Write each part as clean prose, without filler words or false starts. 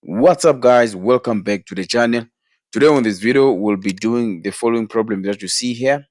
What's up, guys? Welcome back to the channel. Today on this video we'll be doing the following problem that you see here.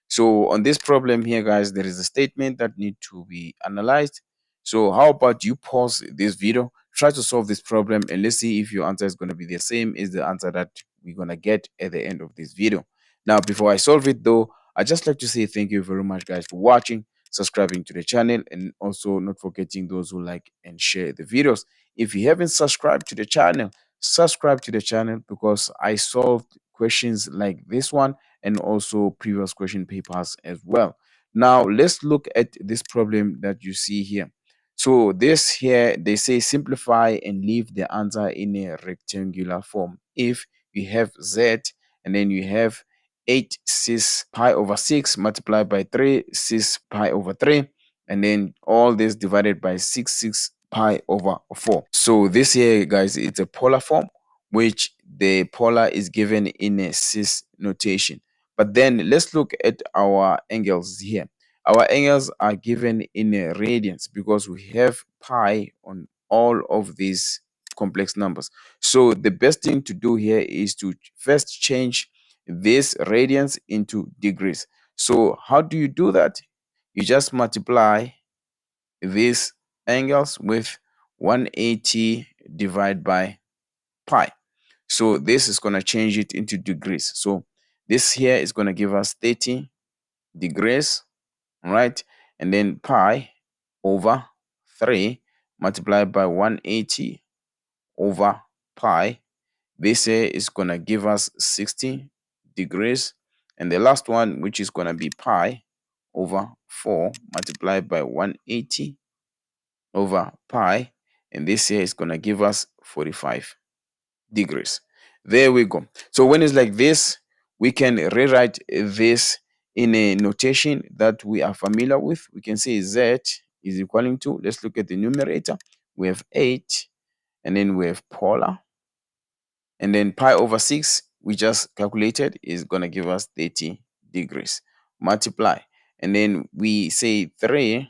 So on this problem here, guys, there is a statement that need to be analyzed. So how about you pause this video, try to solve this problem, and let's see if your answer is going to be the same as the answer that we're going to get at the end of this video. Now, before I solve it though, I just like to say thank you very much, guys, for watching, subscribing to the channel, and also not forgetting those who like and share the videos. If you haven't subscribed to the channel, subscribe to the channel because I solved questions like this one and also previous question papers as well. Now, let's look at this problem that you see here. So this here, they say simplify and leave the answer in a rectangular form. If you have z and then you have 8 cis pi over 6 multiplied by 3 cis pi over 3, and then all this divided by 6 pi over 4. So this here, guys, it's a polar form, which the polar is given in a cis notation. But then let's look at our angles here. Our angles are given in a radians because we have pi on all of these complex numbers. So the best thing to do here is to first change this radians into degrees. So how do you do that? You just multiply these angles with 180 divided by pi. So this is going to change it into degrees. So this here is going to give us 30 degrees, right? And then pi over 3 multiplied by 180 over pi. This here is going to give us 60 degrees. And the last one, which is going to be pi over 4 multiplied by 180 over pi, and this here is going to give us 45 degrees. There we go. So when it's like this, we can rewrite this in a notation that we are familiar with. We can say z is equaling to, let's look at the numerator. We have 8, and then we have polar, and then pi over 6 we just calculated is going to give us 30 degrees. Multiply, and then we say 3,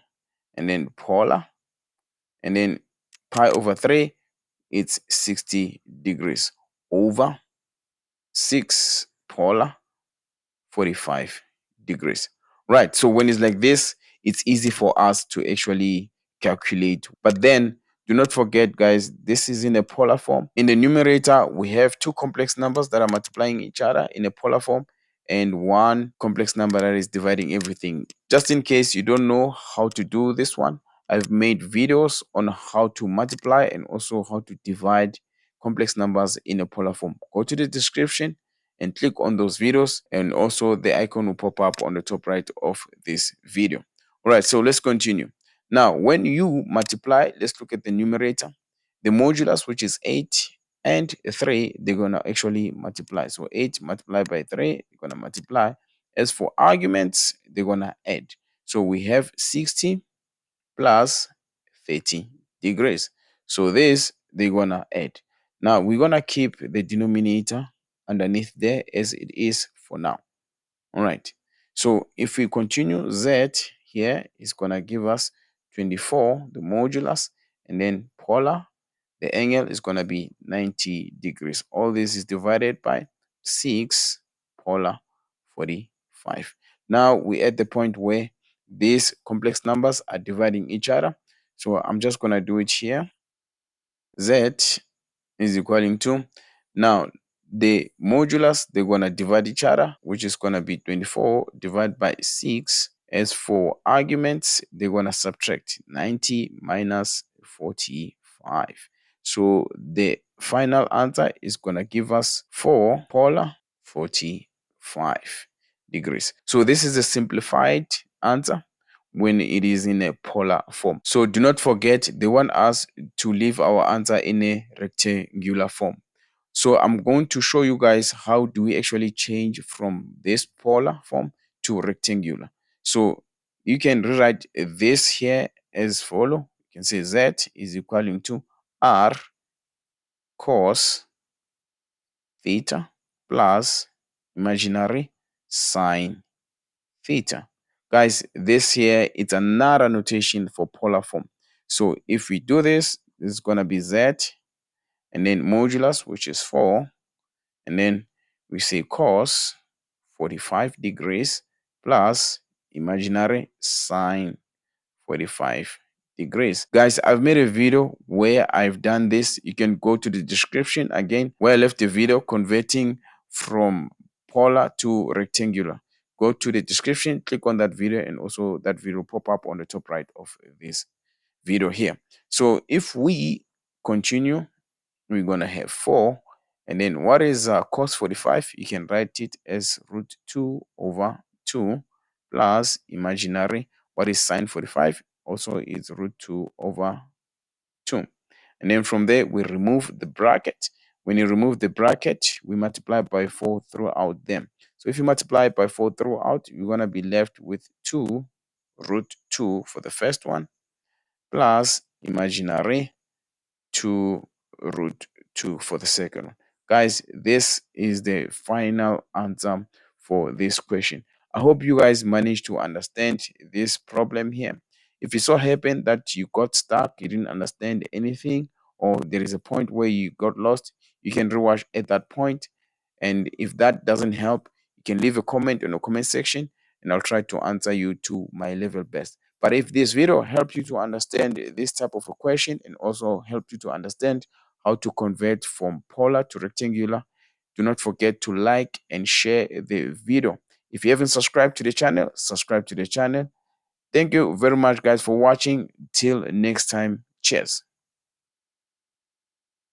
and then polar, and then pi over 3, it's 60 degrees over 6 polar, 45 degrees. Right, so when it's like this, it's easy for us to actually calculate. But then do not forget, guys, this is in a polar form. In the numerator, we have two complex numbers that are multiplying each other in a polar form, and one complex number that is dividing everything. Just in case you don't know how to do this one, I've made videos on how to multiply and also how to divide complex numbers in a polar form. Go to the description and click on those videos, and also the icon will pop up on the top right of this video. All right, so let's continue. Now, when you multiply, let's look at the numerator. The modulus, which is 8, and 3, they're going to actually multiply. So 8 multiplied by 3, they're going to multiply. As for arguments, they're going to add. So we have 60 plus 30 degrees. So this, they're going to add. Now, we're going to keep the denominator underneath there as it is for now. All right. So if we continue, z here is going to give us 24, the modulus, and then polar, the angle is going to be 90 degrees. All this is divided by 6 polar, 45. Now we're at the point where these complex numbers are dividing each other. So I'm just going to do it here. Z is equaling to, now the modulus, they're going to divide each other, which is going to be 24 divided by 6. As for arguments, they're going to subtract 90 minus 45. So the final answer is going to give us 4 polar, 45 degrees. So this is a simplified answer when it is in a polar form. So do not forget, they want us to leave our answer in a rectangular form. So I'm going to show you guys how do we actually change from this polar form to rectangular. So you can rewrite this here as follow. You can say z is equaling to r cos theta plus imaginary sine theta. Guys, this here is another notation for polar form. So if we do this, this is going to be z, and then modulus, which is 4, and then we say cos 45 degrees plus imaginary sine 45 degrees. Guys, I've made a video where I've done this. You can go to the description again where I left the video converting from polar to rectangular. Go to the description, click on that video, and also that video will pop up on the top right of this video here. So if we continue, we're going to have 4. And then what is cos 45? You can write it as root 2 over 2 plus imaginary. What is sine 45? Also is root 2 over 2. And then from there, we remove the bracket. When you remove the bracket, we multiply by 4 throughout them. So if you multiply by 4 throughout, you're going to be left with 2 root 2 for the first one plus imaginary 2 root 2 for the second one. Guys, this is the final answer for this question. I hope you guys managed to understand this problem here. If it so happened that you got stuck, you didn't understand anything, or there is a point where you got lost, you can rewatch at that point. And if that doesn't help, you can leave a comment in the comment section and I'll try to answer you to my level best. But if this video helped you to understand this type of a question and also helped you to understand how to convert from polar to rectangular, do not forget to like and share the video. If you haven't subscribed to the channel, subscribe to the channel. Thank you very much, guys, for watching. Till next time, cheers.